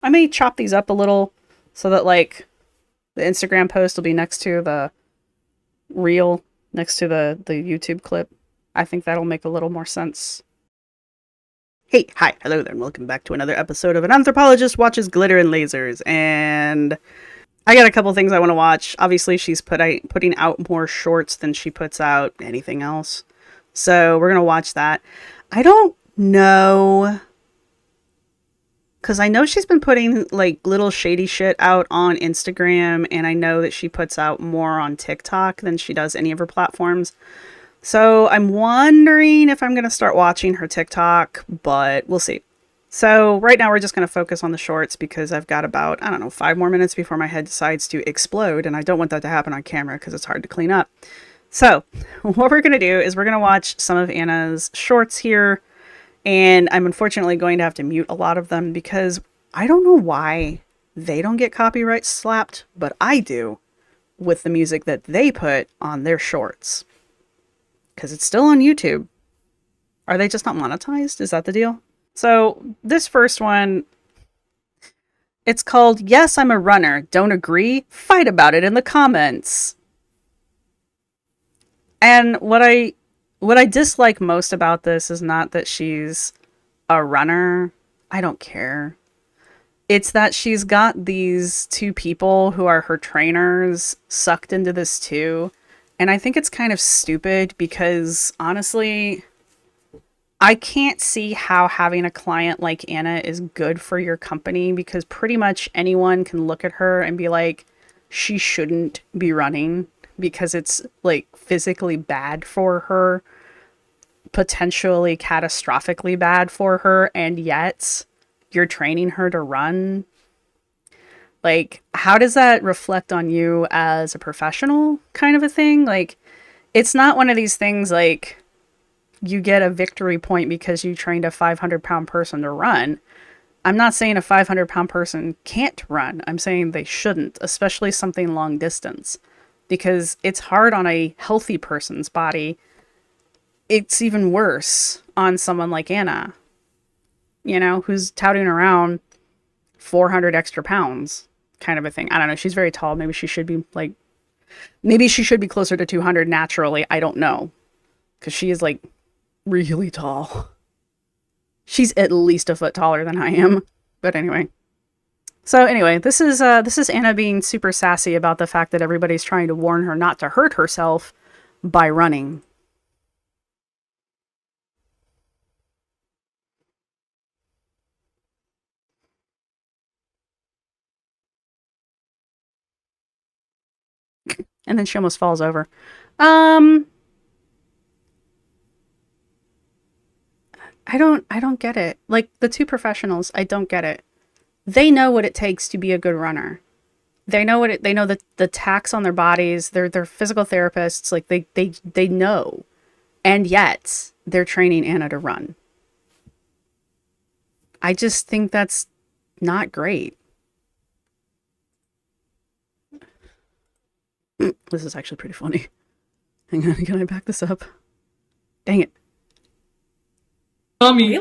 I may chop these up a little so that, like, the Instagram post will be next to the reel, next to the YouTube clip. I think that'll make a little more sense. Hey, hi, hello there, and welcome back to another episode of An Anthropologist Watches Glitter and Lasers. And I got a couple things I want to watch. Obviously, she's putting out more shorts than she puts out anything else. So we're going to watch that. I don't know, because I know she's been putting like little shady shit out on Instagram, and I know that she puts out more on TikTok than she does any of her platforms. So I'm wondering if I'm going to start watching her TikTok, but we'll see. So right now we're just going to focus on the shorts because I've got about, I don't know, 5 more minutes before my head decides to explode, and I don't want that to happen on camera because it's hard to clean up. So what we're going to do is we're going to watch some of Anna's shorts here, and I'm unfortunately going to have to mute a lot of them because I don't know why they don't get copyright slapped, but I do with the music that they put on their shorts. Because it's still on YouTube. Are they just not monetized? Is that the deal? So this first one, it's called Yes, I'm a Runner. Don't agree? Fight about it in the comments. And what I dislike most about this is not that she's a runner. I don't care. It's that she's got these 2 people who are her trainers sucked into this too. And I think it's kind of stupid because, honestly, I can't see how having a client like Anna is good for your company, because pretty much anyone can look at her and be like, she shouldn't be running because it's, like, physically bad for her, potentially catastrophically bad for her, and yet you're training her to run. Like, how does that reflect on you as a professional kind of a thing? Like, it's not one of these things like you get a victory point because you trained a 500-pound person to run. I'm not saying a 500-pound person can't run. I'm saying they shouldn't, especially something long distance, because it's hard on a healthy person's body. It's even worse on someone like Anna, you know, who's touting around 400 extra pounds. Kind of a thing. I don't know. She's very tall. Maybe she should be like, maybe she should be closer to 200 naturally. I don't know. Because she is like really tall. She's at least a foot taller than I am. But anyway. So anyway, this is Anna being super sassy about the fact that everybody's trying to warn her not to hurt herself by running. And then she almost falls over. I don't get it. Like, the 2 professionals, I don't get it. They know what it takes to be a good runner. They know they know the tax on their bodies. They're physical therapists. Like, they know. And yet they're training Anna to run. I just think that's not great. This is actually pretty funny. Hang on, can I back this up? Dang it. Really?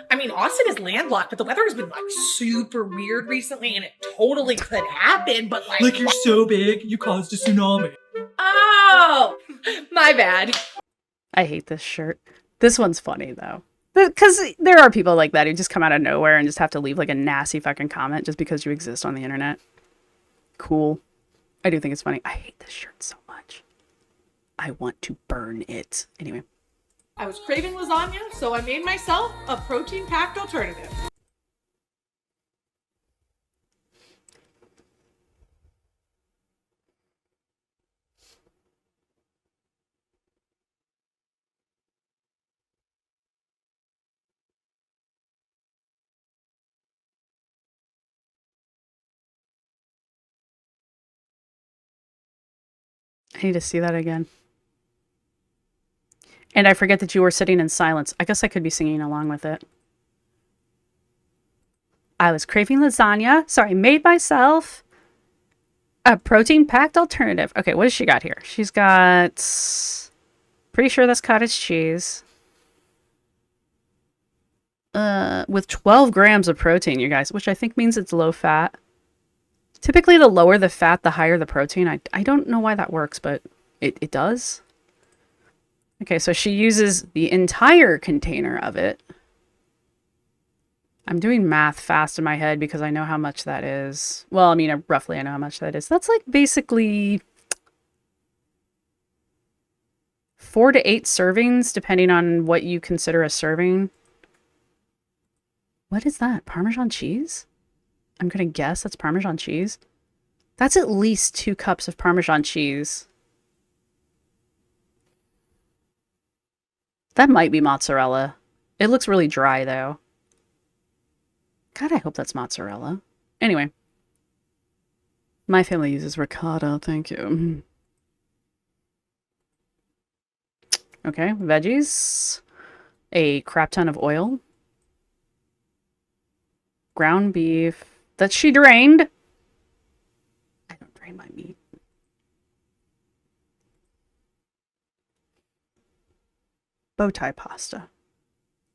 I mean, Austin is landlocked, but the weather has been like super weird recently, and it totally could happen, but like you're so big, you caused a tsunami. Oh, my bad. I hate this shirt. This one's funny, though. Because there are people like that who just come out of nowhere and just have to leave like a nasty fucking comment just because you exist on the internet. Cool. I do think it's funny. I hate this shirt so much. I want to burn it. Anyway. I was craving lasagna, so I made myself a protein-packed alternative. I need to see that again. And I forget that you were sitting in silence. I guess I could be singing along with it. I was craving lasagna, so I made myself a protein-packed alternative. Okay, what has she got here? She's got... Pretty sure that's cottage cheese. with 12 grams of protein, you guys, which I think means it's low fat. Typically, the lower the fat, the higher the protein. I don't know why that works, but it does. Okay, so she uses the entire container of it. I'm doing math fast in my head because I know how much that is. Well, I mean, roughly I know how much that is. That's like basically 4 to 8 servings, depending on what you consider a serving. What is that? Parmesan cheese? I'm going to guess that's Parmesan cheese. That's at least 2 cups of Parmesan cheese. That might be mozzarella. It looks really dry, though. God, I hope that's mozzarella. Anyway. My family uses ricotta, thank you. Okay, veggies. A crap ton of oil. Ground beef that she drained. I don't drain my meat. Bow tie pasta.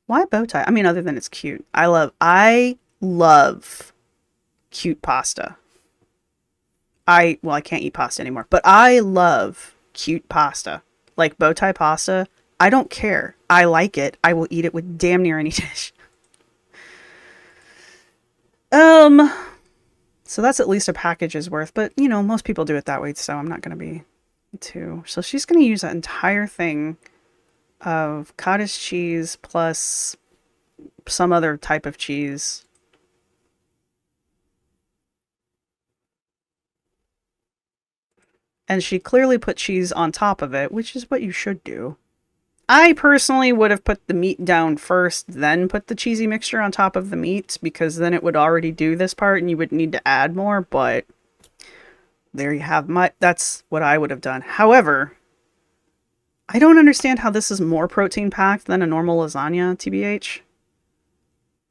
Why bow tie? I mean, other than it's cute. I love cute pasta. I can't eat pasta anymore, but I love cute pasta. Like bow tie pasta. I don't care. I like it. I will eat it with damn near any dish. So that's at least a package's worth, but you know, most people do it that way, so I'm not going to be too. So she's going to use that entire thing of cottage cheese plus some other type of cheese. And she clearly put cheese on top of it, which is what you should do. I personally would have put the meat down first, then put the cheesy mixture on top of the meat, because then it would already do this part and you would need to add more, but there you have that's what I would have done. However, I don't understand how this is more protein packed than a normal lasagna, TBH.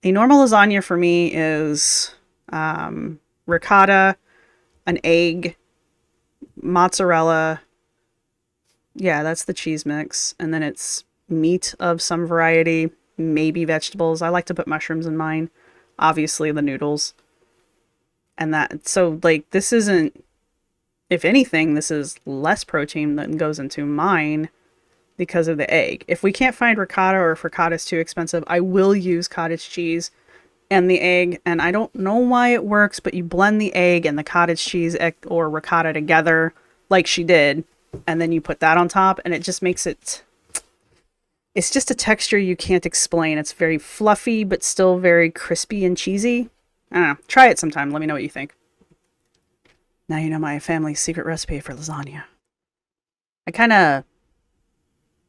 A normal lasagna for me is ricotta, an egg, mozzarella. Yeah, that's the cheese mix. And then it's meat of some variety, maybe vegetables. I like to put mushrooms in mine. Obviously, the noodles. And that, so like, this isn't, if anything, this is less protein than goes into mine because of the egg. If we can't find ricotta, or if ricotta is too expensive, I will use cottage cheese and the egg. And I don't know why it works, but you blend the egg and the cottage cheese or ricotta together like she did. And then you put that on top and it just makes it, it's just a texture you can't explain. It's very fluffy, but still very crispy and cheesy. I don't know. Try it sometime. Let me know what you think. Now you know my family's secret recipe for lasagna. I kind of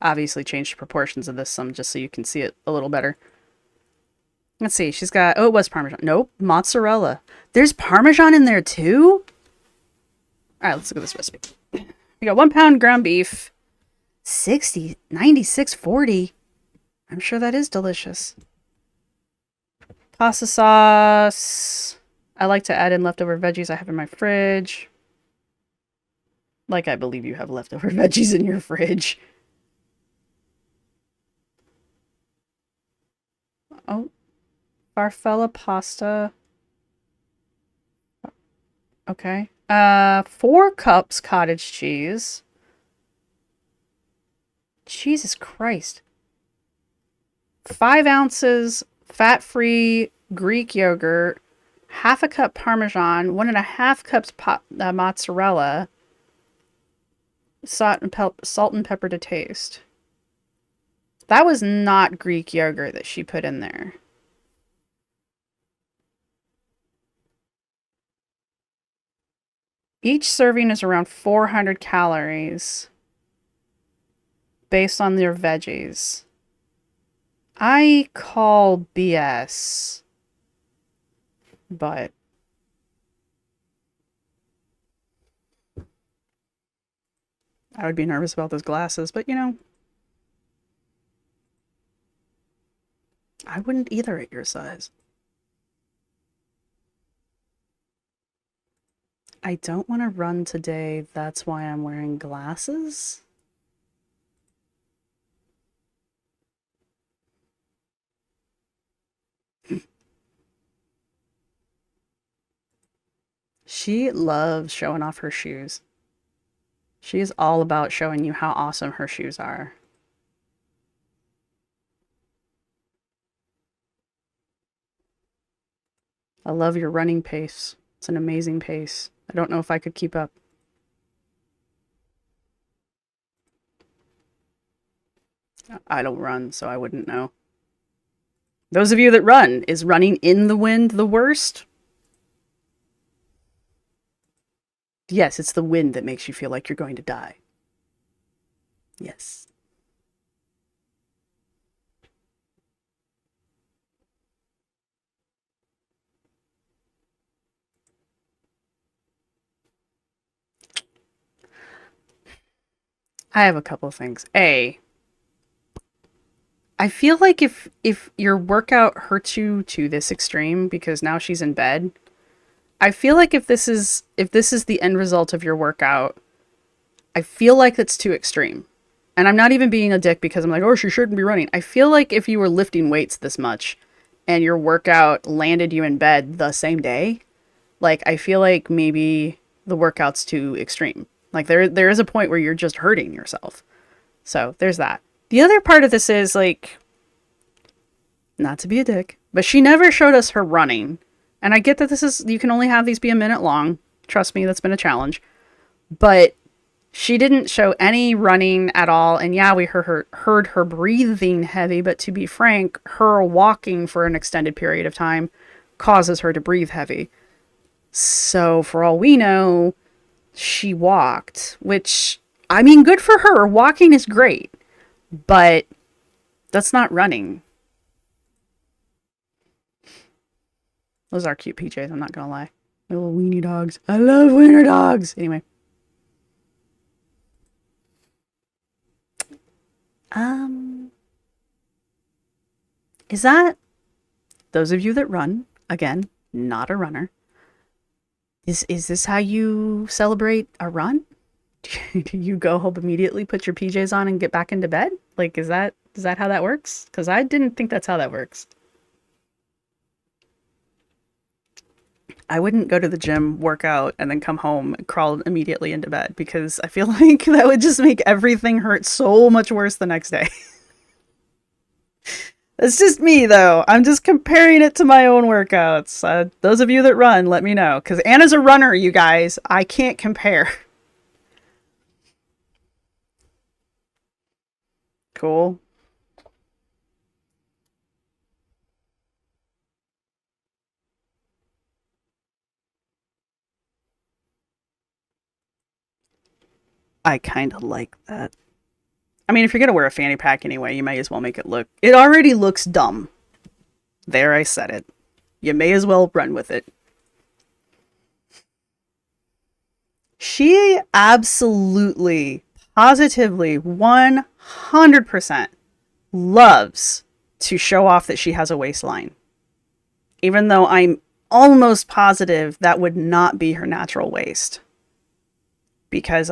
obviously changed the proportions of this some just so you can see it a little better. Let's see. She's got, oh, it was Parmesan. Nope. Mozzarella. There's Parmesan in there too? All right, let's look at this recipe. We got 1 pound ground beef, 96.40. I'm sure that is delicious. Pasta sauce. I like to add in leftover veggies I have in my fridge. Like I believe you have leftover veggies in your fridge. Oh, farfalla pasta. Okay. 4 cups cottage cheese. Jesus Christ. 5 ounces fat-free Greek yogurt. Half a cup Parmesan. 1.5 cups mozzarella. Salt and pepper to taste. That was not Greek yogurt that she put in there. Each serving is around 400 calories based on their veggies. I call BS, but I would be nervous about those glasses, but you know, I wouldn't either at your size. I don't want to run today. That's why I'm wearing glasses. She loves showing off her shoes. She is all about showing you how awesome her shoes are. I love your running pace. It's an amazing pace. I don't know if I could keep up. I don't run, so I wouldn't know. Those of you that run, is running in the wind the worst? Yes, it's the wind that makes you feel like you're going to die. Yes. I have a couple of things. A, I feel like if your workout hurts you to this extreme because now she's in bed, I feel like if this is the end result of your workout, I feel like it's too extreme. And I'm not even being a dick because I'm like, oh, she shouldn't be running. I feel like if you were lifting weights this much and your workout landed you in bed the same day, like I feel like maybe the workout's too extreme. Like there is a point where you're just hurting yourself. So there's that. The other part of this is like, not to be a dick, but she never showed us her running. And I get that this is, you can only have these be a minute long. Trust me, that's been a challenge. But she didn't show any running at all. And yeah, we heard her breathing heavy, but to be frank, her walking for an extended period of time causes her to breathe heavy. So for all we know, she walked, which, I mean, good for her. Walking is great, but that's not running. Those are cute PJs, I'm not gonna lie. Little weenie dogs. I love wiener dogs. Anyway. Is that, those of you that run, again, not a runner, is this how you celebrate a run? Do you go home immediately, put your PJs on, and get back into bed? Like, is that how that works? Because I didn't think that's how that works. I wouldn't go to the gym, work out, and then come home and crawl immediately into bed because I feel like that would just make everything hurt so much worse the next day. It's just me, though. I'm just comparing it to my own workouts. Those of you that run, let me know. Because Anna's a runner, you guys. I can't compare. Cool. I kind of like that. I mean, if you're going to wear a fanny pack anyway, you may as well make it look... It already looks dumb. There, I said it. You may as well run with it. She absolutely, positively, 100% loves to show off that she has a waistline. Even though I'm almost positive that would not be her natural waist. Because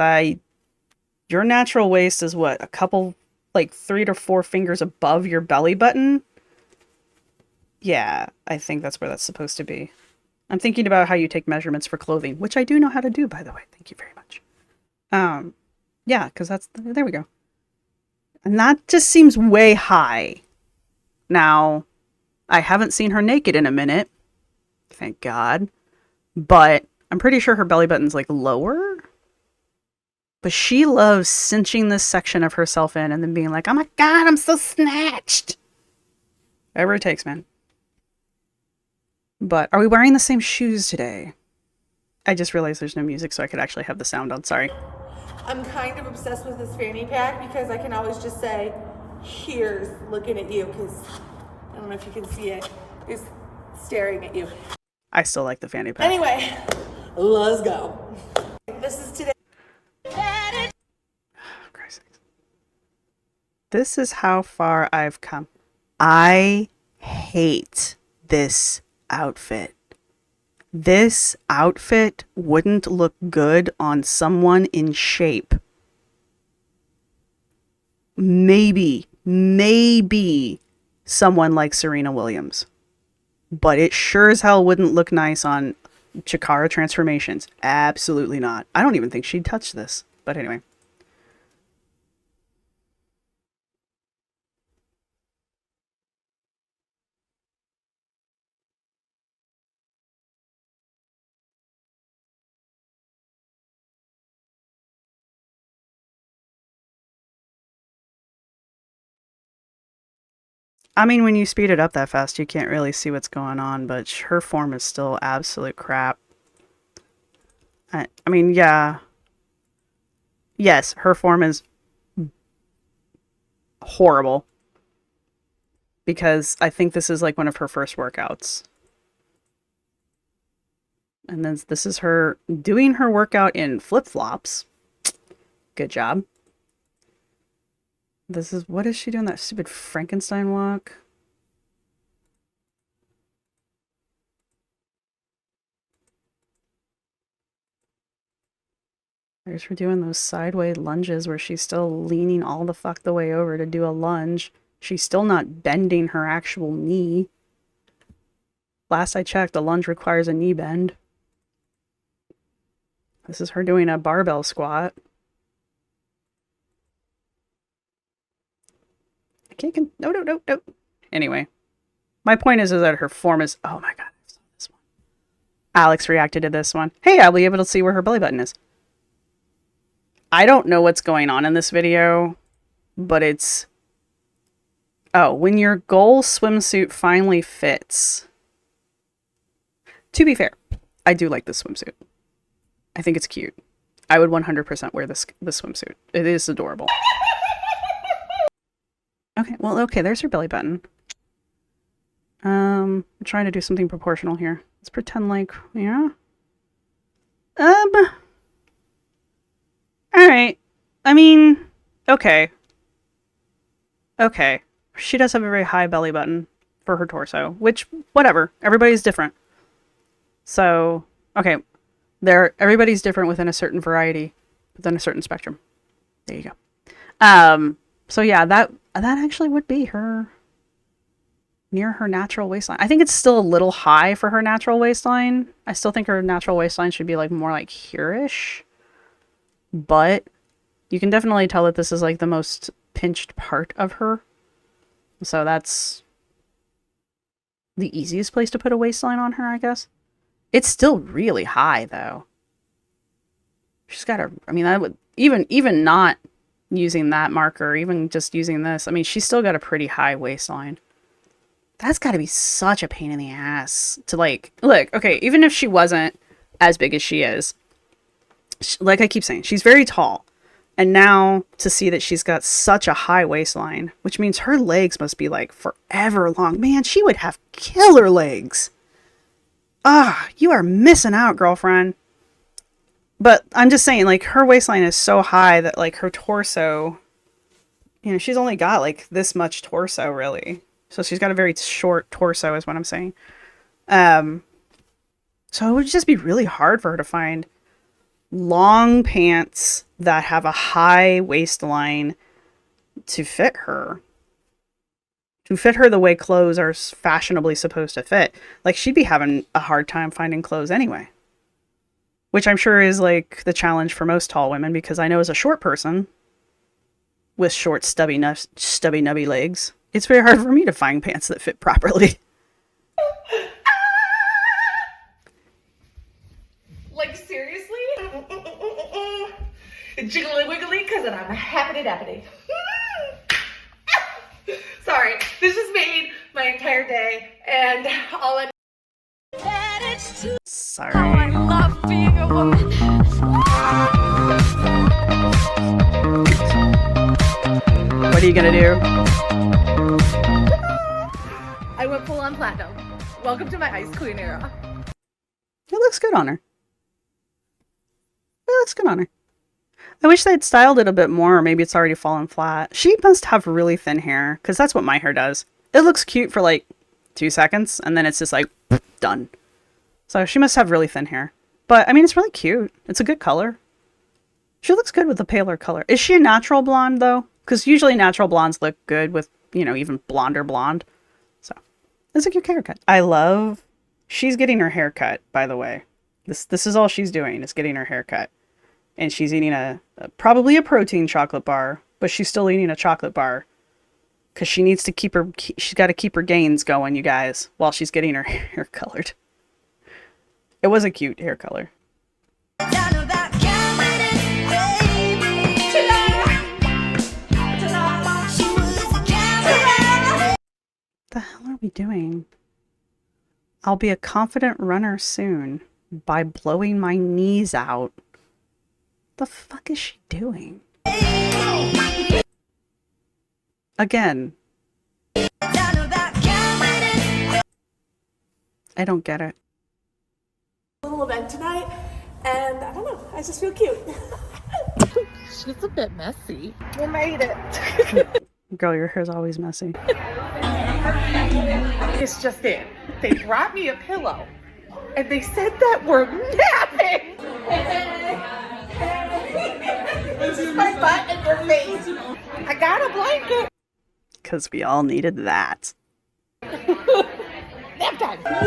your natural waist is what? A couple, like 3 to 4 fingers above your belly button? Yeah, I think that's where that's supposed to be. I'm thinking about how you take measurements for clothing, which I do know how to do, by the way. Thank you very much. Yeah, because there we go. And that just seems way high. Now, I haven't seen her naked in a minute. Thank God. But I'm pretty sure her belly button's like lower. But she loves cinching this section of herself in and then being like, oh my God, I'm so snatched. Whatever it takes, man. But are we wearing the same shoes today? I just realized there's no music, so I could actually have the sound on. Sorry. I'm kind of obsessed with this fanny pack because I can always just say, here's looking at you, because I don't know if you can see it. It's staring at you. I still like the fanny pack. Anyway, let's go. This is today. This is how far I've come. I hate this outfit. This outfit wouldn't look good on someone in shape. Maybe someone like Serena Williams. But it sure as hell wouldn't look nice on Chikara transformations. Absolutely not. I don't even think she'd touch this. But anyway. I mean, when you speed it up that fast, you can't really see what's going on, but her form is still absolute crap. I mean, yeah. Yes, her form is horrible. Because I think this is like one of her first workouts. And then this is her doing her workout in flip-flops. Good job. This is, what is she doing? That stupid Frankenstein walk? There's her doing those sideways lunges where she's still leaning all the fuck the way over to do a lunge. She's still not bending her actual knee. Last I checked, a lunge requires a knee bend. This is her doing a barbell squat. I can't, no. Anyway, my point is that her form is, oh my god, I saw this one. Alex reacted to this one. Hey, I'll be able to see where her belly button is. I don't know what's going on in this video, but it's... Oh, when your goal swimsuit finally fits. To be fair, I do like this swimsuit. I think it's cute. I would 100% wear this swimsuit. It is adorable. Okay, well, okay, there's her belly button. I'm trying to do something proportional here. Let's pretend like, yeah. Alright. I mean, okay. Okay. She does have a very high belly button for her torso, which, whatever. Everybody's different. So, okay. Everybody's different within a certain variety, within a certain spectrum. There you go. So yeah, that actually would be her near her natural waistline. I think it's still a little high for her natural waistline. I still think her natural waistline should be like more like here-ish. But you can definitely tell that this is like the most pinched part of her. So that's the easiest place to put a waistline on her, I guess. It's still really high though. She's got a, I mean, that would even not using that marker, even just using this, I mean, she's still got a pretty high waistline. That's got to be such a pain in the ass to like, look, okay, even if she wasn't as big as she is, like I keep saying, she's very tall. And now to see that she's got such a high waistline, which means her legs must be like forever long. Man, she would have killer legs. Ah, you are missing out, girlfriend. But I'm just saying, like, her waistline is so high that, like, her torso, you know, she's only got, like, this much torso, really. So she's got a very short torso, is what I'm saying. So it would just be really hard for her to find long pants that have a high waistline to fit her. To fit her the way clothes are fashionably supposed to fit. Like, she'd be having a hard time finding clothes anyway. Which I'm sure is like the challenge for most tall women, because I know as a short person with short, stubby, nubby legs, it's very hard for me to find pants that fit properly. Like, seriously? Jiggly wiggly, because I'm happity dappity. Sorry, this just made my entire day, and all I... Sorry. Oh, I love being a woman. What are you gonna do? I went full on platinum. Welcome to my Ice Queen era. It looks good on her. It looks good on her. I wish they'd styled it a bit more, or maybe it's already fallen flat. She must have really thin hair, because that's what my hair does. It looks cute for like 2 seconds, and then it's just like, done. So she must have really thin hair. But, I mean, it's really cute. It's a good color. She looks good with the paler color. Is she a natural blonde, though? Because usually natural blondes look good with, you know, even blonder blonde. So, it's a cute haircut. I love... She's getting her hair cut, by the way. This is all she's doing is getting her hair cut. And she's eating probably a protein chocolate bar, but she's still eating a chocolate bar because she needs to she's got to keep her gains going, you guys, while she's getting her hair colored. It was a cute hair color. The hell are we doing? I'll be a confident runner soon by blowing my knees out. The fuck is she doing? Again. I don't get it. Little event tonight, and I don't know, I just feel cute. She's a bit messy. We made it. Girl, your hair's always messy. It's just it. They brought me a pillow, and they said that we're napping. This is my butt and their face. I got a blanket. Because we all needed that. Nap time. What?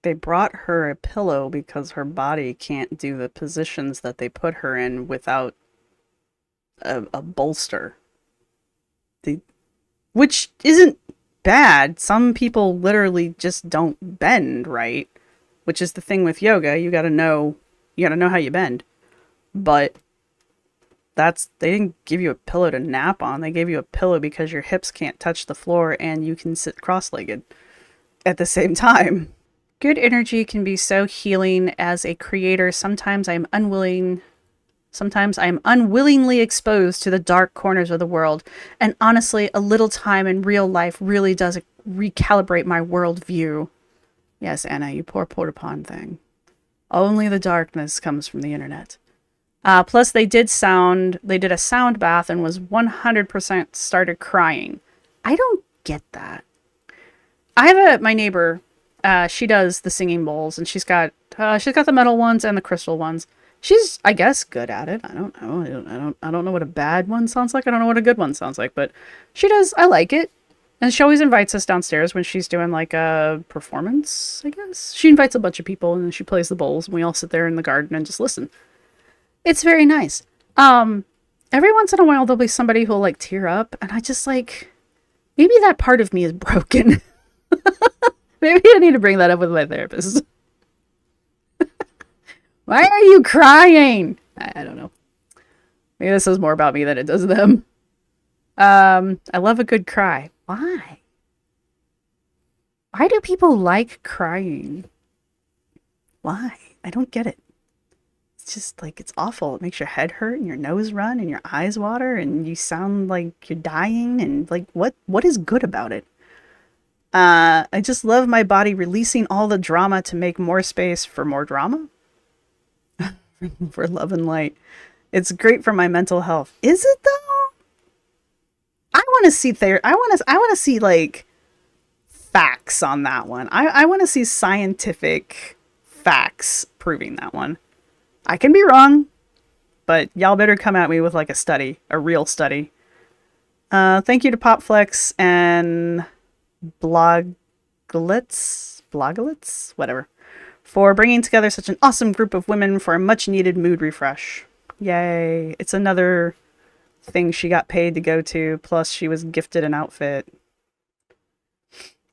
They brought her a pillow because her body can't do the positions that they put her in without a bolster. Which isn't bad. Some people literally just don't bend right, which is the thing with yoga. You gotta know how you bend. But they didn't give you a pillow to nap on. They gave you a pillow because your hips can't touch the floor and you can sit cross-legged at the same time. Good energy can be so healing as a creator. Sometimes I am unwillingly exposed to the dark corners of the world. And honestly, a little time in real life really does recalibrate my worldview. Yes, Anna, you poor porta pond thing. Only the darkness comes from the internet. Plus, they did a sound bath and was 100% started crying. I don't get that. I have my neighbor. She does the singing bowls, and she's got the metal ones and the crystal ones. She's, I guess, good at it. I don't know. I don't know what a bad one sounds like. I don't know what a good one sounds like, but she does. I like it. And she always invites us downstairs when she's doing like a performance, I guess. She invites a bunch of people and then she plays the bowls and we all sit there in the garden and just listen. It's very nice. Every once in a while there'll be somebody who'll like tear up and I just like, maybe that part of me is broken. Maybe I need to bring that up with my therapist. Why are you crying? I don't know. Maybe this is more about me than it does them. I love a good cry. Why? Why do people like crying? Why? I don't get it. It's just like, it's awful. It makes your head hurt and your nose run and your eyes water and you sound like you're dying and like, what is good about it? I just love my body releasing all the drama to make more space for more drama. For love and light. It's great for my mental health. Is it though? I want to see I want to see like facts on that one. I want to see scientific facts proving that one. I can be wrong, but y'all better come at me with like a real study. Thank you to Popflex and Bloglitz, whatever, for bringing together such an awesome group of women for a much needed mood refresh. Yay. It's another thing she got paid to go to, plus she was gifted an outfit.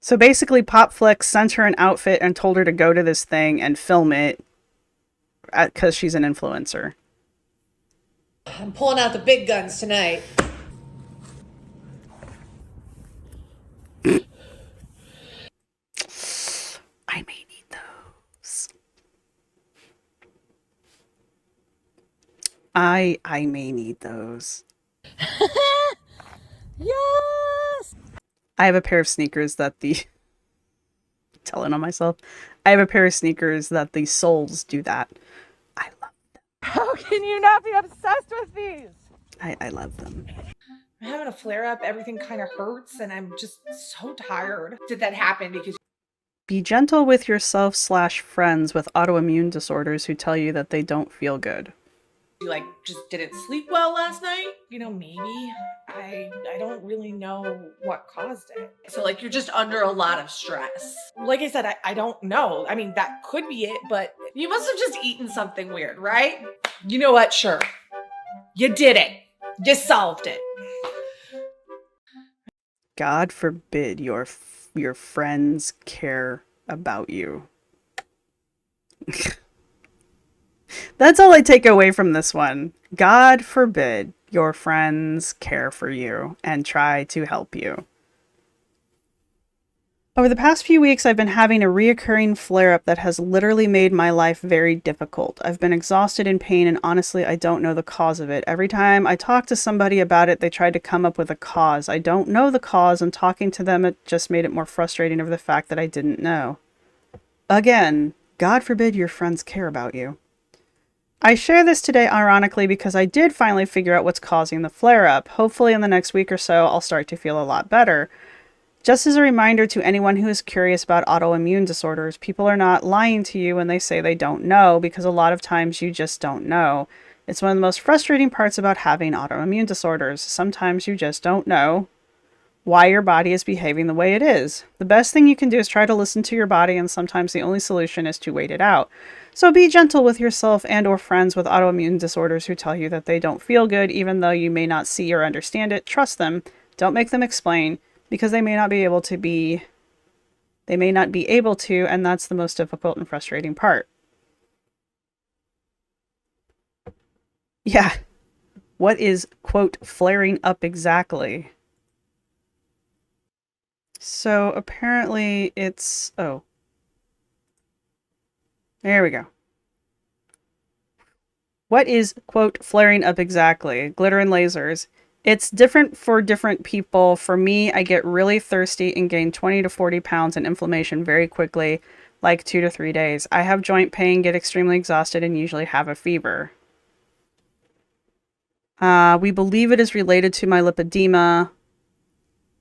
So basically Popflex sent her an outfit and told her to go to this thing and film it because she's an influencer. I'm pulling out the big guns tonight. I may need those. I may need those. Yes! I have a pair of sneakers that telling on myself. I have a pair of sneakers that the soles do that. I love them. How can you not be obsessed with these? I love them. I'm having a flare up. Everything kind of hurts and I'm just so tired. Did that happen because Be gentle with yourself / friends with autoimmune disorders who tell you that they don't feel good. You like just didn't sleep well last night? You know, maybe. I don't really know what caused it. So like you're just under a lot of stress. Like I said, I don't know. I mean, that could be it, but You must have just eaten something weird, right? you know what? Sure. You did it. You solved it. God forbid your friends care about you. That's all I take away from this one. God forbid your friends care for you and try to help you. Over the past few weeks, I've been having a reoccurring flare-up that has literally made my life very difficult. I've been exhausted in pain, and honestly, I don't know the cause of it. Every time I talk to somebody about it, they try to come up with a cause. I don't know the cause, and talking to them, it just made it more frustrating over the fact that I didn't know. Again, God forbid your friends care about you. I share this today ironically because I did finally figure out what's causing the flare-up. Hopefully in the next week or so, I'll start to feel a lot better. Just as a reminder to anyone who is curious about autoimmune disorders, people are not lying to you when they say they don't know, because a lot of times you just don't know. It's one of the most frustrating parts about having autoimmune disorders. Sometimes you just don't know why your body is behaving the way it is. The best thing you can do is try to listen to your body, and sometimes the only solution is to wait it out. So be gentle with yourself and or friends with autoimmune disorders who tell you that they don't feel good, even though you may not see or understand it. Trust them. Don't make them explain, because they may not be able to, and that's the most difficult and frustrating part. Yeah. What is, quote, flaring up exactly? So apparently it's, oh. There we go. What is, quote, flaring up exactly? Glitter and lasers. It's different for different people. For me, I get really thirsty and gain 20 to 40 pounds in inflammation very quickly, like 2 to 3 days. I have joint pain, get extremely exhausted, and usually have a fever. We believe it is related to my lipedema.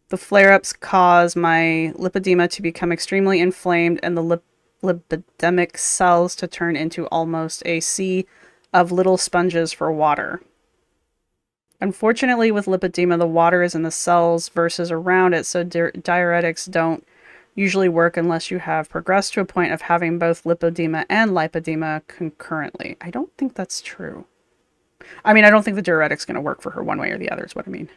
The flare-ups cause my lipedema to become extremely inflamed and the lipidemic cells to turn into almost a sea of little sponges for water. Unfortunately, with lipedema, the water is in the cells versus around it, so diuretics don't usually work unless you have progressed to a point of having both lipedema and lipedema concurrently. I don't think that's true. I mean, I don't think the diuretic's going to work for her one way or the other is what I mean.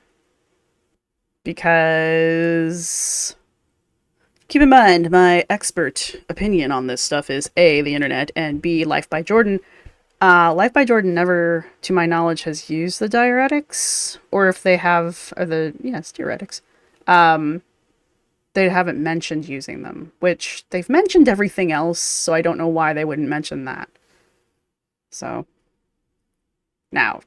Because keep in mind, my expert opinion on this stuff is A, the internet, and B, Life by Jordan. Life by Jordan never, to my knowledge, has used the diuretics, or if they have, or it's diuretics. They haven't mentioned using them, which they've mentioned everything else, so I don't know why they wouldn't mention that. So, now,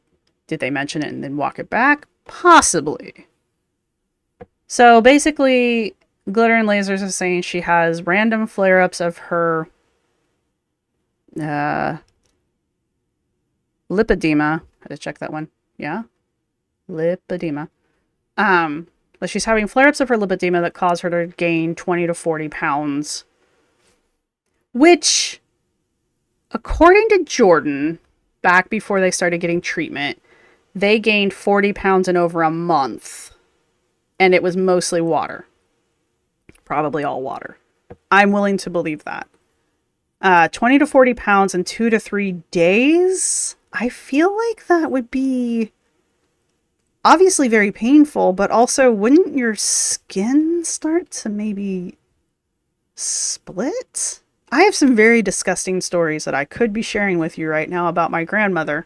did they mention it and then walk it back? Possibly. So basically, Glitter and Lasers is saying she has random flare-ups of her lipedema. I had to check that one. Yeah? Lipedema. But she's having flare-ups of her lipedema that cause her to gain 20 to 40 pounds. Which, according to Jordan, back before they started getting treatment, they gained 40 pounds in over a month. And it was mostly water. Probably all water. I'm willing to believe that. 20 to 40 pounds in 2 to 3 days? I feel like that would be obviously very painful, but also wouldn't your skin start to maybe split? I have some very disgusting stories that I could be sharing with you right now about my grandmother.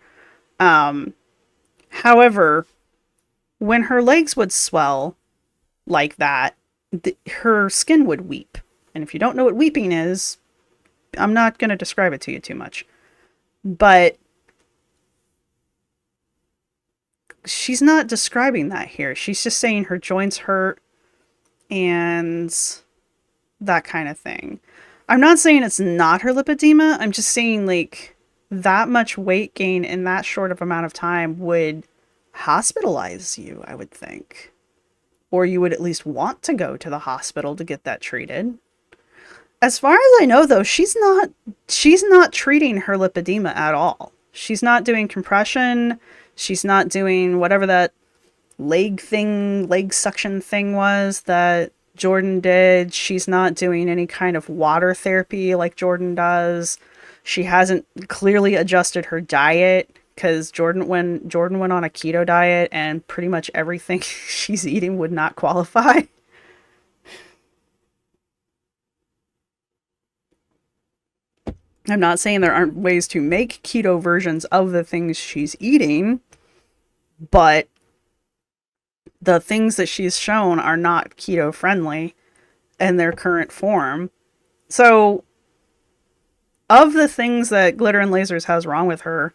However, when her legs would swell like that, her skin would weep. And if you don't know what weeping is, I'm not going to describe it to you too much. But she's not describing that here. She's just saying her joints hurt and that kind of thing. I'm not saying it's not her lipedema. I'm just saying, like, that much weight gain in that short of amount of time would hospitalize you, I would think. Or you would at least want to go to the hospital to get that treated. As far as I know, though, she's not treating her lipedema at all. She's not doing compression. She's not doing whatever that leg suction thing was that Jordan did. She's not doing any kind of water therapy like Jordan does. She hasn't clearly adjusted her diet because Jordan went on a keto diet and pretty much everything she's eating would not qualify. I'm not saying there aren't ways to make keto versions of the things she's eating, but the things that she's shown are not keto friendly in their current form. So, of the things that Glitter and Lasers has wrong with her,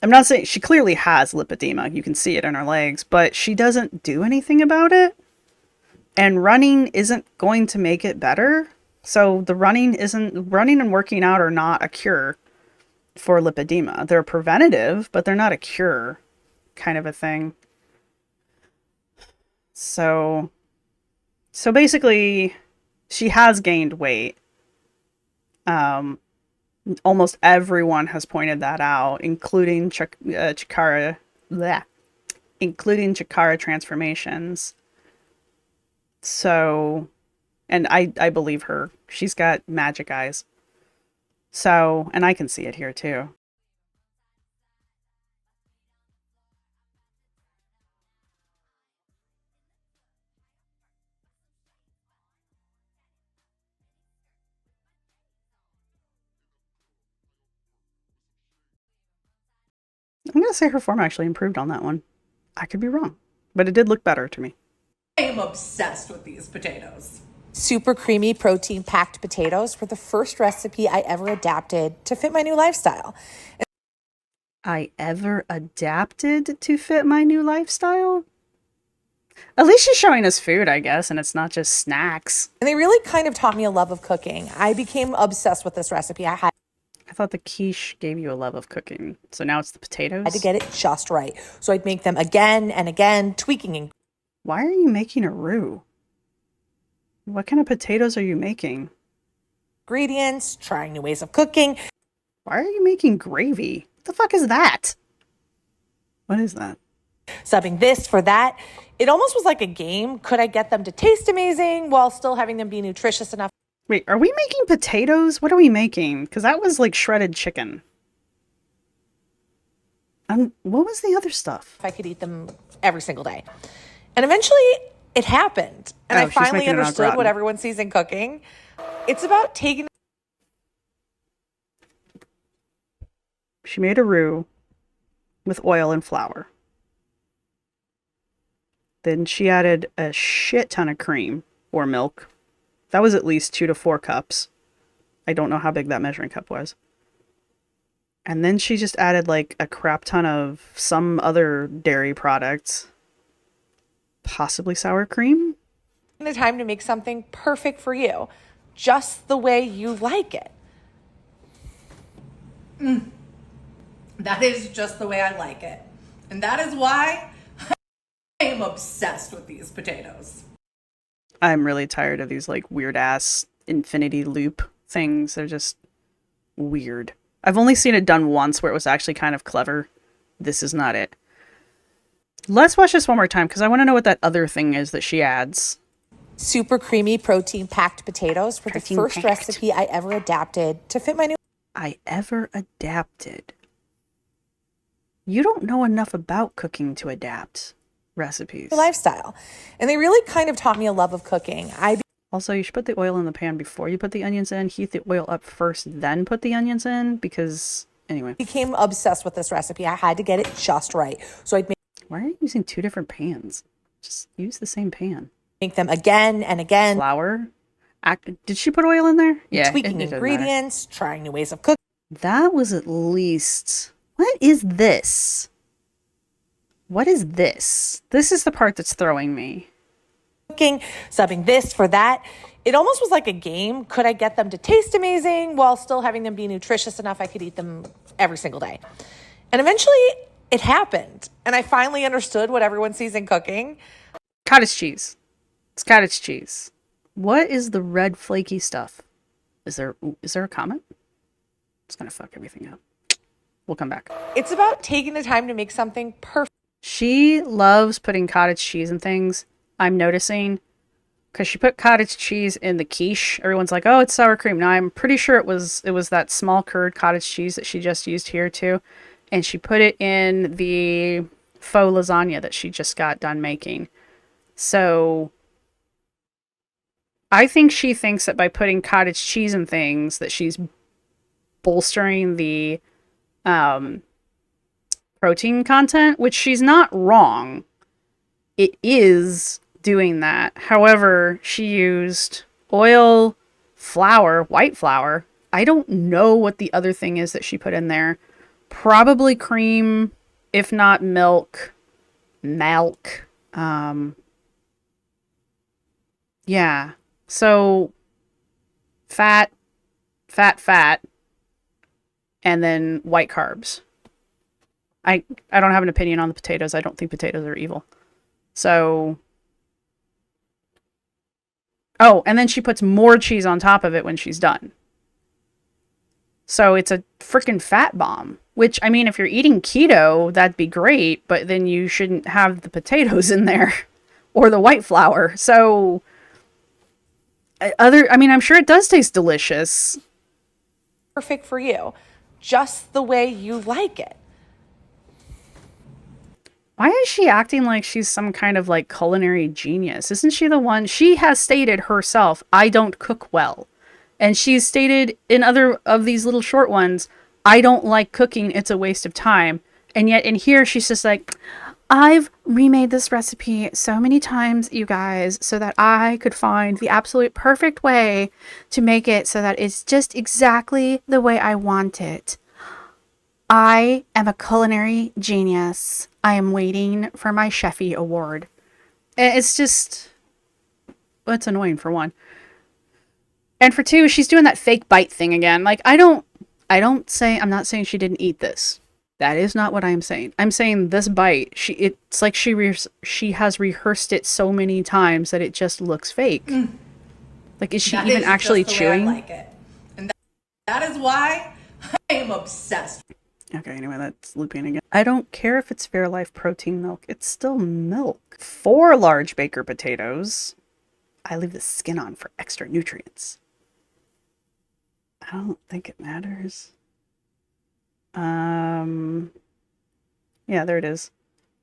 I'm not saying she clearly has lipedema. You can see it in her legs, but she doesn't do anything about it. And running isn't going to make it better. So the running and working out are not a cure for lipedema. They're preventative, but they're not a cure kind of a thing. So basically she has gained weight. Almost everyone has pointed that out, including Chikara transformations. So, and I believe her. She's got magic eyes. So, and I can see it here too. I'm going to say her form actually improved on that one. I could be wrong, but it did look better to me. I am obsessed with these potatoes. Super creamy, protein-packed potatoes were the first recipe I ever adapted to fit my new lifestyle. I ever adapted to fit my new lifestyle? At least she's showing us food, I guess, and it's not just snacks. And they really kind of taught me a love of cooking. I became obsessed with this recipe. I thought the quiche gave you a love of cooking, so now it's the potatoes? had to get it just right. So I'd make them again and again, tweaking. Why are you making a roux? What kind of potatoes are you making? Ingredients, trying new ways of cooking. Why are you making gravy? What the fuck is that? What is that? Subbing this for that. It almost was like a game. Could I get them to taste amazing while still having them be nutritious enough? Wait, are we making potatoes? What are we making? Because that was like shredded chicken. What was the other stuff? If I could eat them every single day. And eventually it happened. And I finally understood what everyone sees in cooking. It's about taking... She made a roux with oil and flour. Then she added a shit ton of cream or milk. That was at least 2 to 4 cups. I don't know how big that measuring cup was. And then she just added like a crap ton of some other dairy products. Possibly sour cream? The time to make something perfect for you. Just the way you like it. That is just the way I like it. And that is why I am obsessed with these potatoes. I'm really tired of these like weird ass infinity loop things. They're just weird. I've only seen it done once where it was actually kind of clever. This is not it. Let's watch this one more time because I want to know what that other thing is that she adds. Super creamy, protein-packed potatoes were the first recipe I ever adapted to fit my new... I ever adapted. You don't know enough about cooking to adapt recipes. lifestyle. And they really kind of taught me a love of cooking. Also, you should put the oil in the pan before you put the onions in. Heat the oil up first, then put the onions in because, anyway. Became obsessed with this recipe. I had to get it just right. So I'd Why are you using 2 different pans? Just use the same pan. make them again and again. Flour? Did she put oil in there? Yeah. Tweaking ingredients, trying new ways of cooking. That was at least... What is this? What is this? This is the part that's throwing me. Subbing this for that. It almost was like a game. Could I get them to taste amazing while still having them be nutritious enough I could eat them every single day? And eventually it happened. And I finally understood what everyone sees in cooking. Cottage cheese. It's cottage cheese. What is the red flaky stuff? Is there a comment? It's gonna fuck everything up. We'll come back. It's about taking the time to make something perfect. She loves putting cottage cheese in things, I'm noticing. Because she put cottage cheese in the quiche. Everyone's like, oh, it's sour cream. Now, I'm pretty sure it was that small curd cottage cheese that she just used here, too. And she put it in the faux lasagna that she just got done making. So I think she thinks that by putting cottage cheese in things that she's bolstering the protein content, which she's not wrong. It is doing that. However, she used oil, flour, white flour. I don't know what the other thing is that she put in there. Probably cream, if not milk. Yeah. So fat, and then white carbs. I don't have an opinion on the potatoes. I don't think potatoes are evil. So, oh, and then she puts more cheese on top of it when she's done. So it's a freaking fat bomb. Which, I mean, if you're eating keto, that'd be great, but then you shouldn't have the potatoes in there or the white flour. So, I'm sure it does taste delicious. Perfect for you, just the way you like it. Why is she acting like she's some kind of like culinary genius? Isn't she the one? She has stated herself, I don't cook well. And she's stated in other of these little short ones, I don't like cooking. It's a waste of time. And yet in here, she's just like, I've remade this recipe so many times, you guys, so that I could find the absolute perfect way to make it so that it's just exactly the way I want it. I am a culinary genius. I am waiting for my Chefy award. It's just, well, it's annoying for one. And for two, she's doing that fake bite thing again. Like, I'm not saying she didn't eat this. That is not what I'm saying. I'm saying this bite, it's like she has rehearsed it so many times that it just looks fake. Like, is she even actually chewing? I like it. And that is why I am obsessed. Okay, anyway, that's looping again. I don't care if it's Fairlife protein milk. It's still milk. 4 large baker potatoes. I leave the skin on for extra nutrients. I don't think it matters. Yeah, there it is.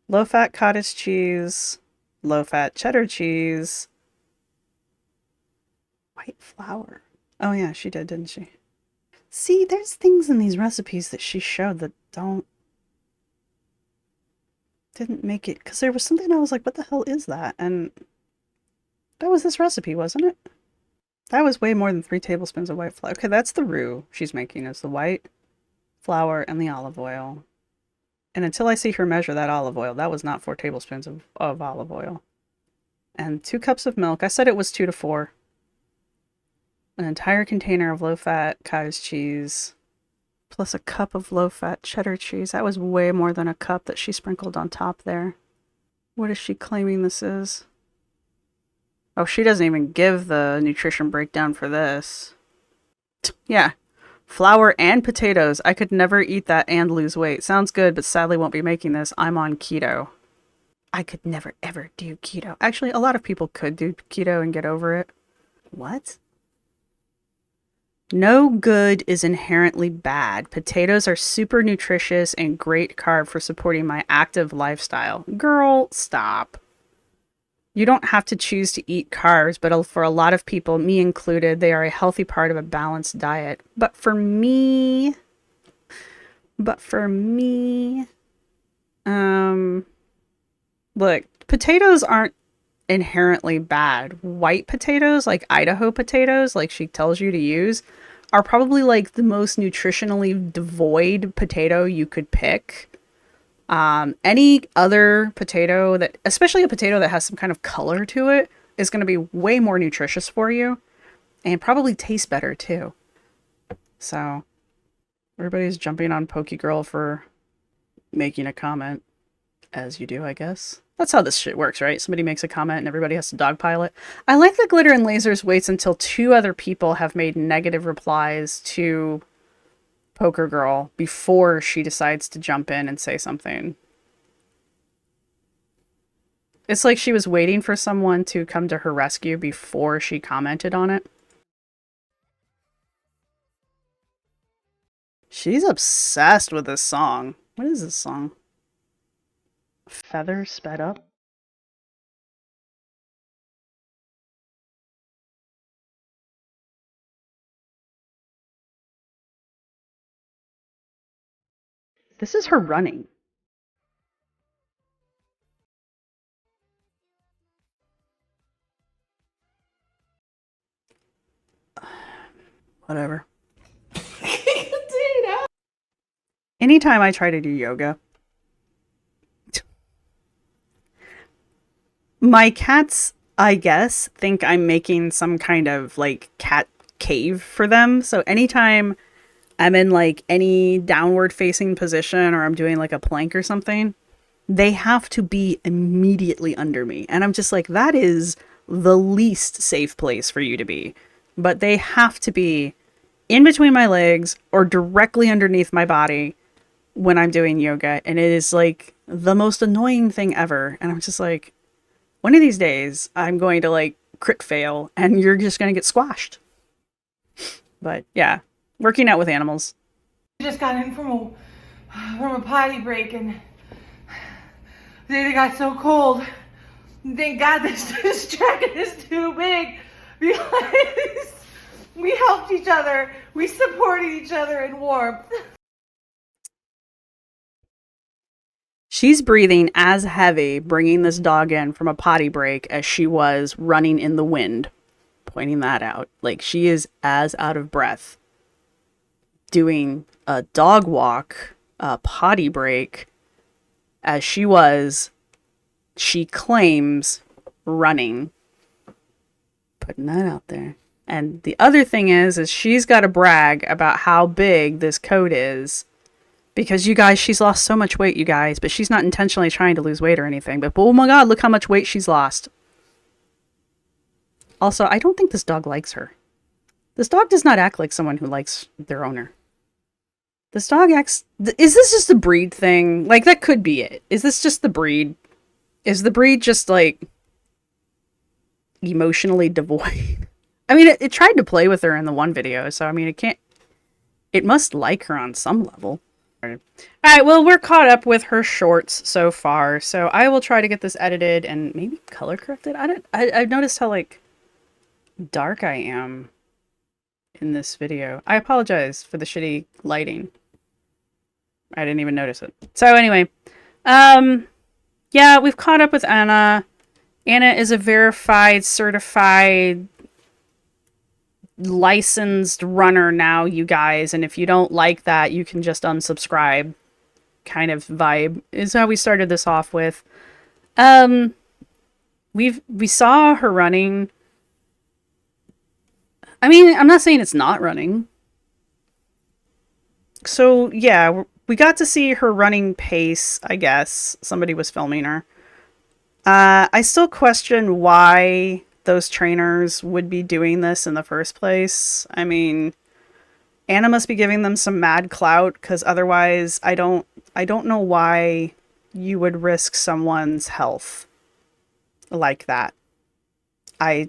Low-fat cottage cheese, low-fat cheddar cheese, white flour. Oh yeah, she did, didn't she? See, there's things in these recipes that she showed that didn't make it, because there was something I was like, what the hell is that? And that was this recipe, wasn't it? That was way more than 3 tablespoons of white flour. Okay, that's the roux she's making, is the white flour and the olive oil. And until I see her measure that olive oil, that was not 4 tablespoons of olive oil. And 2 cups of milk. I said it was 2 to 4. An entire container of low-fat cottage cheese, plus a cup of low-fat cheddar cheese. That was way more than a cup that she sprinkled on top there. What is she claiming this is? Oh, she doesn't even give the nutrition breakdown for this. Yeah. Flour and potatoes. I could never eat that and lose weight. Sounds good, but sadly won't be making this. I'm on keto. I could never, ever do keto. Actually, a lot of people could do keto and get over it. What? No good is inherently bad. Potatoes are super nutritious and great carb for supporting my active lifestyle. Girl, stop. You don't have to choose to eat carbs, but for a lot of people, me included, they are a healthy part of a balanced diet. But for me, look, potatoes aren't inherently bad. White potatoes, like Idaho potatoes, like she tells you to use, are probably like the most nutritionally devoid potato you could pick. Any other potato that, especially a potato that has some kind of color to it, is going to be way more nutritious for you and probably taste better too. So everybody's jumping on Pokey Girl for making a comment, as you do, I guess. That's how this shit works, right? Somebody makes a comment and everybody has to dogpile it. I like that Glitter and Lasers waits until 2 other people have made negative replies to poker girl before she decides to jump in and say something. It's like she was waiting for someone to come to her rescue before she commented on it. She's obsessed with this song. What is this song? Feather Sped Up? This is her running. Whatever. Anytime I try to do yoga, my cats, I guess, think I'm making some kind of like cat cave for them. So anytime I'm in like any downward facing position or I'm doing like a plank or something, they have to be immediately under me. And I'm just like, that is the least safe place for you to be. But they have to be in between my legs or directly underneath my body when I'm doing yoga. And it is like the most annoying thing ever. And I'm just like, one of these days I'm going to like crit fail and you're just going to get squashed. But yeah, working out with animals. We just got in from a potty break and they got so cold. Thank God this jacket is too big because we helped each other. We supported each other in warmth. She's breathing as heavy bringing this dog in from a potty break as she was running in the wind. Pointing that out. Like, she is as out of breath doing a dog walk, a potty break, as she was, she claims, running. Putting that out there. And the other thing is she's got to brag about how big this coat is. Because you guys, she's lost so much weight, you guys. But she's not intentionally trying to lose weight or anything. But oh my god, look how much weight she's lost. Also, I don't think this dog likes her. This dog does not act like someone who likes their owner. This dog acts... Is this just a breed thing? Like, that could be it. Is this just the breed? Is the breed just, like, emotionally devoid? I mean, it tried to play with her in the one video, so, I mean, it can't... It must like her on some level. Alright, well, we're caught up with her shorts so far, so I will try to get this edited and maybe color corrected. I've noticed how, like, dark I am in this video. I apologize for the shitty lighting. I didn't even notice it. So anyway, yeah, we've caught up with Anna. Anna is a verified, certified, licensed runner now, you guys. And if you don't like that, you can just unsubscribe. Kind of vibe is how we started this off with. We saw her running. I mean, I'm not saying it's not running. So, yeah, we got to see her running pace, I guess. Somebody was filming her. I still question why those trainers would be doing this in the first place. I mean, Anna must be giving them some mad clout, because otherwise I don't know why you would risk someone's health like that. I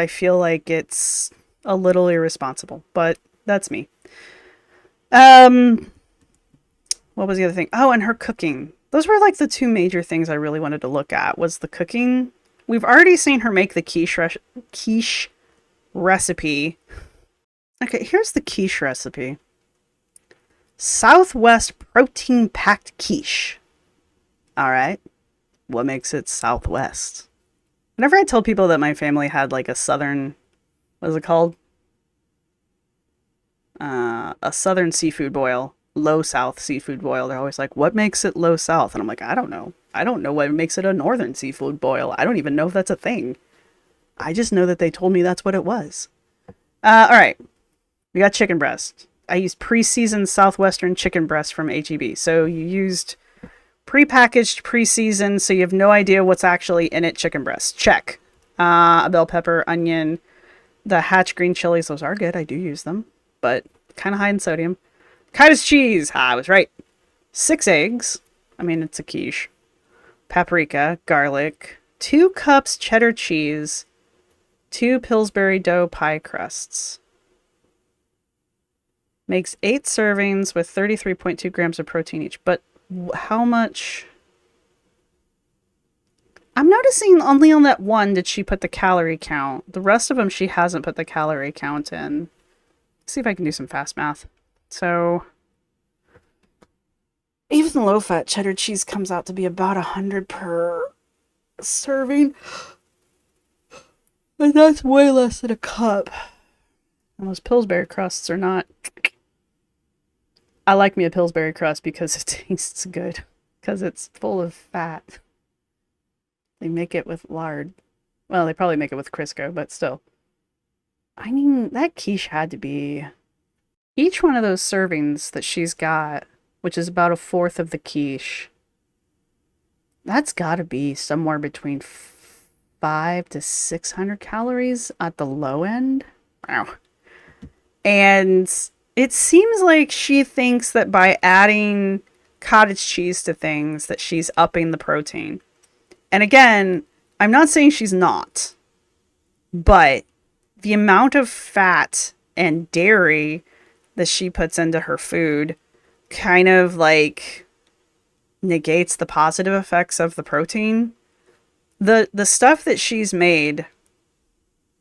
feel like it's a little irresponsible, but that's me. What was the other thing? Oh, and her cooking. Those were like the two major things I really wanted to look at, was the cooking. We've already seen her make the quiche recipe. Okay, here's the quiche recipe. Southwest protein-packed quiche. Alright. What makes it Southwest? Whenever I tell people that my family had like a southern... What is it called? A southern seafood boil. Low South seafood boil. They're always like, what makes it Low South? And I'm like, I don't know. I don't know what makes it a northern seafood boil. I don't even know if that's a thing. I just know that they told me that's what it was. Alright. We got chicken breast. I used pre-seasoned Southwestern chicken breast from HEB. So you used pre-packaged, pre-seasoned, so you have no idea what's actually in it chicken breast. Check. A bell pepper, onion, the Hatch green chilies. Those are good. I do use them, but kind of high in sodium. Cottage cheese. I was right. 6 eggs. I mean, it's a quiche. Paprika, garlic, 2 cups cheddar cheese, 2 Pillsbury dough pie crusts. Makes 8 servings with 33.2 grams of protein each. But how much? I'm noticing only on that one did she put the calorie count. The rest of them she hasn't put the calorie count in. Let's see if I can do some fast math. So even the low-fat cheddar cheese comes out to be about 100 per serving. And that's way less than a cup. And those Pillsbury crusts are not... I like me a Pillsbury crust because it tastes good. Because it's full of fat. They make it with lard. Well, they probably make it with Crisco, but still. I mean, that quiche had to be... Each one of those servings that she's got, which is about 1/4 of the quiche, that's got to be somewhere between 500 to 600 calories at the low end. Wow. And it seems like she thinks that by adding cottage cheese to things that she's upping the protein. And again, I'm not saying she's not, but the amount of fat and dairy that she puts into her food kind of like negates the positive effects of the protein. The stuff that she's made,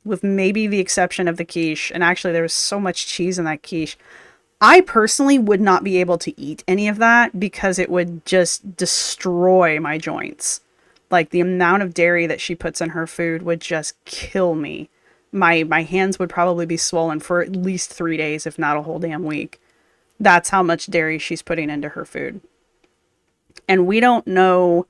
with maybe the exception of the quiche, and actually there was so much cheese in that quiche, I personally would not be able to eat any of that because it would just destroy my joints. Like, the amount of dairy that she puts in her food would just kill me. My hands would probably be swollen for at least 3 days, if not a whole damn week. That's how much dairy she's putting into her food. And we don't know...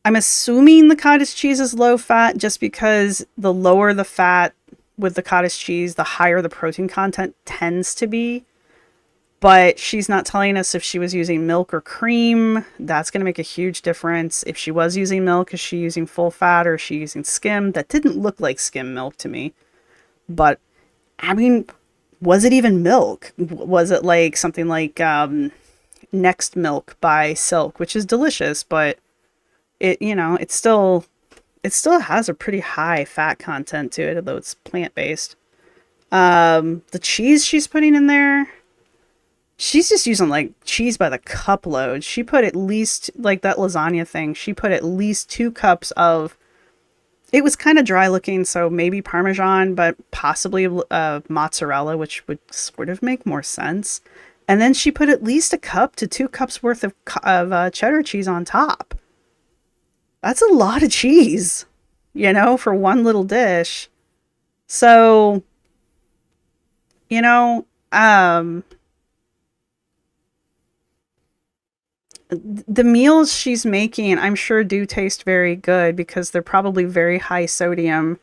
I'm assuming the cottage cheese is low fat just because the lower the fat with the cottage cheese, the higher the protein content tends to be. But she's not telling us if she was using milk or cream. That's going to make a huge difference. If she was using milk, is she using full fat or is she using skim? That didn't look like skim milk to me. But, I mean, was it even milk? Was it like something like Next Milk by Silk, which is delicious, but it, you know, it still has a pretty high fat content to it, although it's plant-based. The cheese she's putting in there, she's just using like cheese by the cup load. She put at least, like that lasagna thing, she put at least 2 cups of, it was kind of dry looking, so maybe Parmesan, but possibly mozzarella, which would sort of make more sense. And then she put at least 1 cup to 2 cups worth of cheddar cheese on top. That's a lot of cheese, you know, for one little dish. So, you know, the meals she's making, I'm sure do taste very good because they're probably very high sodium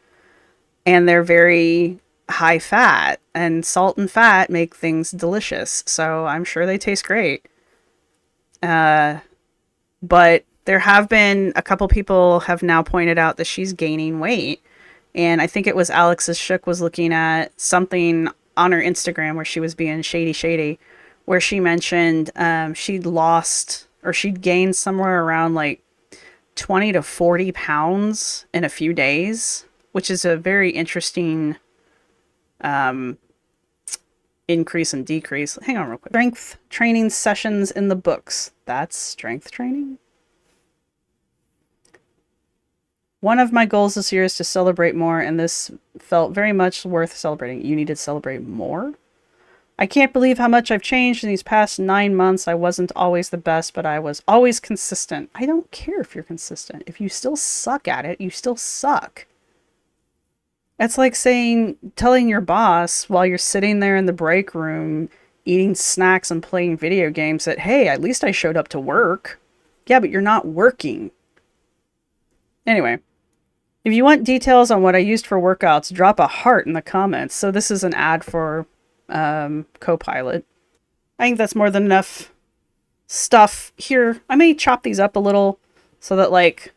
and they're very high fat, and salt and fat make things delicious. So I'm sure they taste great. But there have been a couple people have now pointed out that she's gaining weight. And I think it was Alex's Shook was looking at something on her Instagram where she was being shady, where she mentioned she'd lost or she'd gained somewhere around like 20 to 40 pounds in a few days, which is a very interesting increase and decrease. Hang on real quick. Strength training sessions in the books. That's strength training? One of my goals this year is to celebrate more, and this felt very much worth celebrating. You need to celebrate more? I can't believe how much I've changed in these past 9 months. I wasn't always the best, but I was always consistent. I don't care if you're consistent. If you still suck at it, you still suck. It's like telling your boss while you're sitting there in the break room, eating snacks and playing video games that, hey, at least I showed up to work. Yeah, but you're not working. Anyway. If you want details on what I used for workouts, drop a heart in the comments. So this is an ad for Copilot. I think that's more than enough stuff here. I may chop these up a little so that like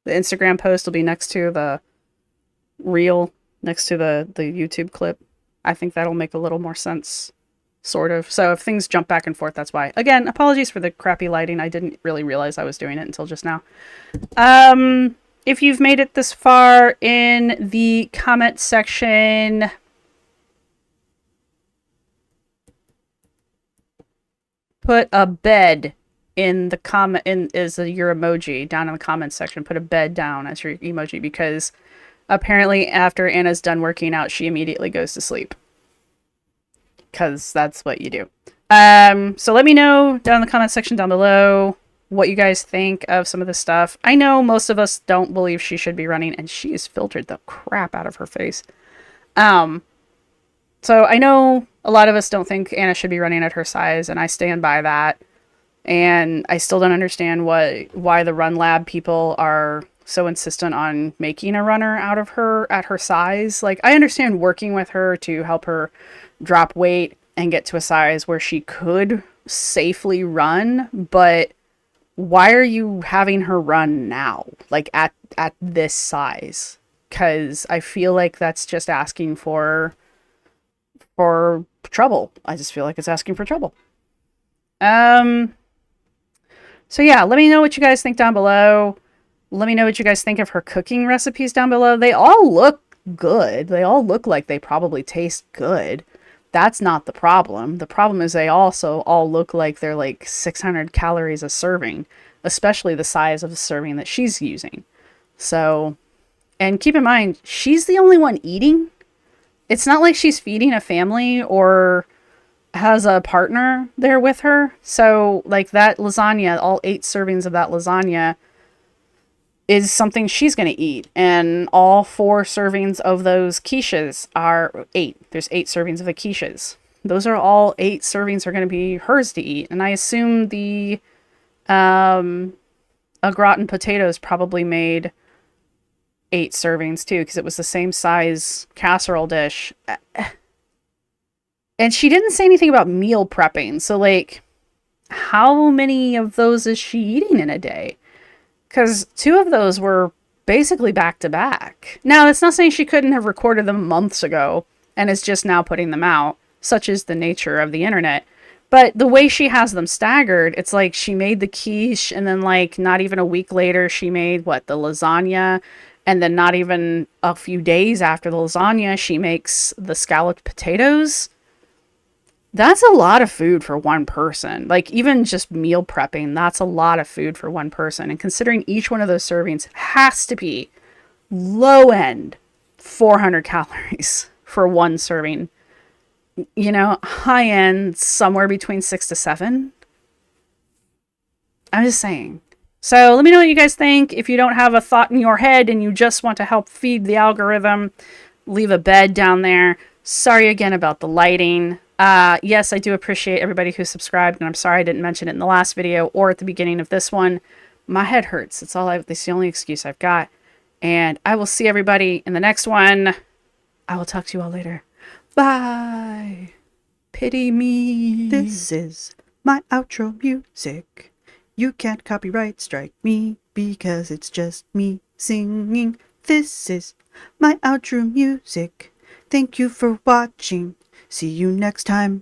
the Instagram post will be next to the reel, next to the YouTube clip. I think that'll make a little more sense. sort of. So if things jump back and forth, that's why. Again, apologies for the crappy lighting. I didn't really realize I was doing it until just now. If you've made it this far in the comment section, put a bed in the comment as your emoji down in the comments section. Put a bed down as your emoji, because apparently after Anna's done working out, she immediately goes to sleep. Because that's what you do. So let me know down in the comment section down below what you guys think of some of this stuff. I know most of us don't believe she should be running, and she has filtered the crap out of her face. So I know a lot of us don't think Anna should be running at her size, and I stand by that. And I still don't understand why the Run Lab people are so insistent on making a runner out of her at her size. Like, I understand working with her to help her drop weight and get to a size where she could safely run, but why are you having her run now? Like, at this size? Because I feel like that's just asking for trouble. I just feel like it's asking for trouble. So yeah, let me know what you guys think down below. Let me know what you guys think of her cooking recipes down below. They all look good. They all look like they probably taste good. That's not the problem. The problem is they also all look like they're like 600 calories a serving, especially the size of the serving that she's using. So, and keep in mind, she's the only one eating. It's not like she's feeding a family or has a partner there with her. So like that lasagna, all 8 servings of that lasagna is something she's going to eat. And all 4 servings of those quiches are 8. There's 8 servings of the quiches. Those are all 8 servings are going to be hers to eat. And I assume the au gratin potatoes probably made 8 servings too, because it was the same size casserole dish. And she didn't say anything about meal prepping. So, like, how many of those is she eating in a day? Because 2 of those were basically back to back. Now, that's not saying she couldn't have recorded them months ago and is just now putting them out. Such is the nature of the internet. But the way she has them staggered, it's like she made the quiche, and then, like, not even a week later, she made, the lasagna. And then not even a few days after the lasagna, she makes the scalloped potatoes. That's a lot of food for one person. Like, even just meal prepping, that's a lot of food for one person. And considering each one of those servings has to be low end 400 calories for one serving, you know, high end somewhere between 6 to 7. I'm just saying. So let me know what you guys think. If you don't have a thought in your head and you just want to help feed the algorithm, leave a bed down there. Sorry again about the lighting. Yes, I do appreciate everybody who subscribed, and I'm sorry I didn't mention it in the last video or at the beginning of this one. My head hurts. That's the only excuse I've got. And I will see everybody in the next one. I will talk to you all later. Bye. Pity me. This is my outro music. You can't copyright strike me because it's just me singing. This is my outro music. Thank you for watching. See you next time.